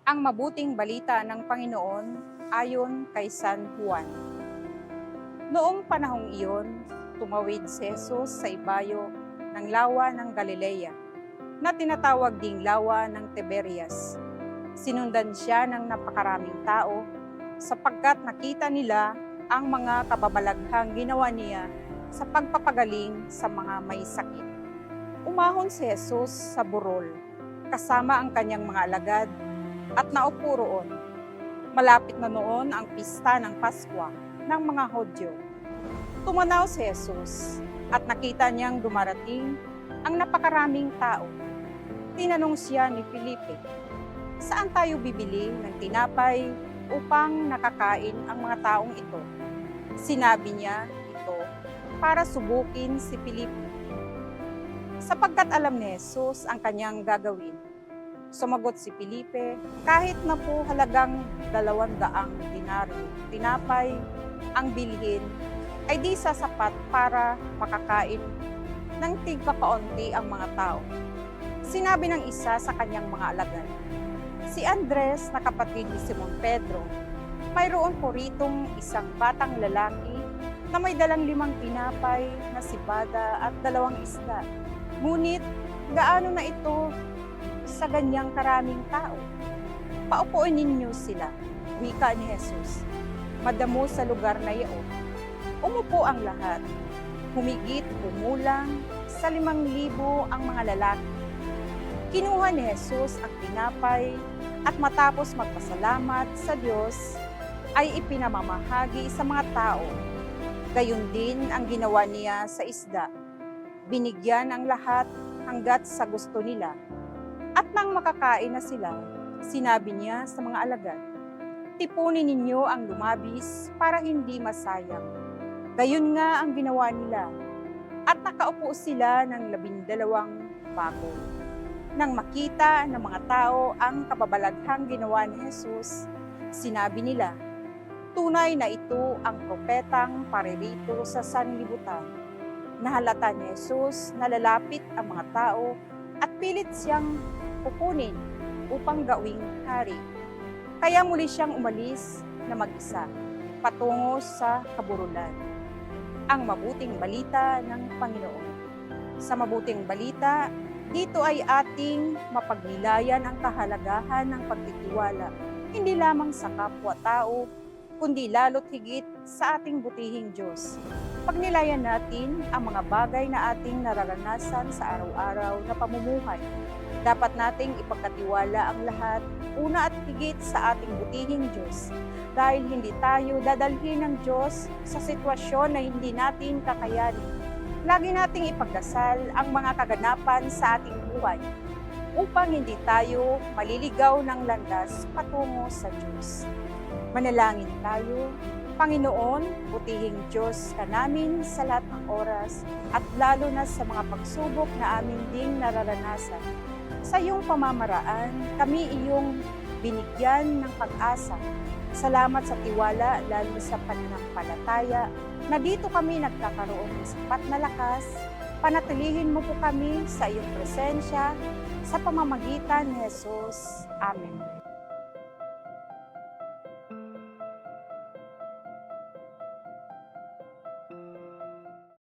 Ang mabuting balita ng Panginoon ayon kay San Juan. Noong panahong iyon, tumawid si Jesus sa ibayo ng lawa ng Galilea, na tinatawag ding lawa ng Tiberias. Sinundan siya ng napakaraming tao, sapagkat nakita nila ang mga kababalaghang ginawa niya sa pagpapagaling sa mga may sakit. Umahon si Jesus sa burol, kasama ang kanyang mga alagad, at naupo roon. Malapit na noon ang pista ng Paskwa ng mga Hudyo. Tumanaw si Jesus at nakita niyang dumarating ang napakaraming tao. Tinanong siya ni Felipe, "Saan tayo bibili ng tinapay upang nakakain ang mga taong ito?" Sinabi niya ito para subukin si Felipe, sapagkat alam ni Jesus ang kanyang gagawin. Sumagot si Felipe, "Kahit na po halagang 200 denaryo tinapay ang bilhin, ay di sasapat para makakain ng tigpakaunti ang mga tao." Sinabi ng isa sa kanyang mga alagad, si Andres na kapatid ni Simon Pedro, "Mayroon po ritong isang batang lalaki na may dalang 5 tinapay na sibada at 2 isda. Ngunit gaano na ito sa ganyang karaming tao? Paupuin ninyo sila," wika ni Jesus. Madamo sa lugar na iyon. Umupo ang lahat. Humigit kumulang sa 5,000 ang mga lalaki. Kinuha ni Jesus ang tinapay at matapos magpasalamat sa Diyos, ay ipinamamahagi sa mga tao. Gayon din ang ginawa niya sa isda. Binigyan ang lahat hanggat sa gusto nila. At nang makakain na sila, sinabi niya sa mga alagad, "Tipunin ninyo ang lumabis para hindi masayang." Gayon nga ang ginawa nila, at nakaupo sila ng 12 bako. Nang makita ng mga tao ang kababalaghang ginawa ni Jesus, sinabi nila, "Tunay na ito ang propetang paririto sa sanlibutan." Nahalata ni Jesus na lalapit ang mga tao at pilit siyang kukunin upang gawing hari. Kaya muli siyang umalis na mag-isa, patungo sa kaburulan. Ang mabuting balita ng Panginoon. Sa mabuting balita, dito ay ating mapagnilayan ang kahalagahan ng pagtitiwala, hindi lamang sa kapwa-tao, kundi lalo't higit sa ating butihing Diyos. Pagnilayan natin ang mga bagay na ating nararanasan sa araw-araw na pamumuhay. Dapat nating ipagkatiwala ang lahat, una at higit sa ating butihing Diyos, dahil hindi tayo dadalhin ng Diyos sa sitwasyon na hindi natin kakayanin. Lagi nating ipagdasal ang mga kaganapan sa ating buhay, upang hindi tayo maliligaw ng landas patungo sa Diyos. Manalangin tayo. Panginoon, butihing Diyos ka namin sa lahat ng oras, at lalo na sa mga pagsubok na amin ding nararanasan. Sa iyong pamamaraan, kami iyong binigyan ng pag-asa. Salamat sa tiwala, lalo sa pananampalataya, na dito kami nagkakaroon ng sapat na lakas. Panatilihin mo po kami sa iyong presensya, sa pamamagitan ni Jesus. Amen.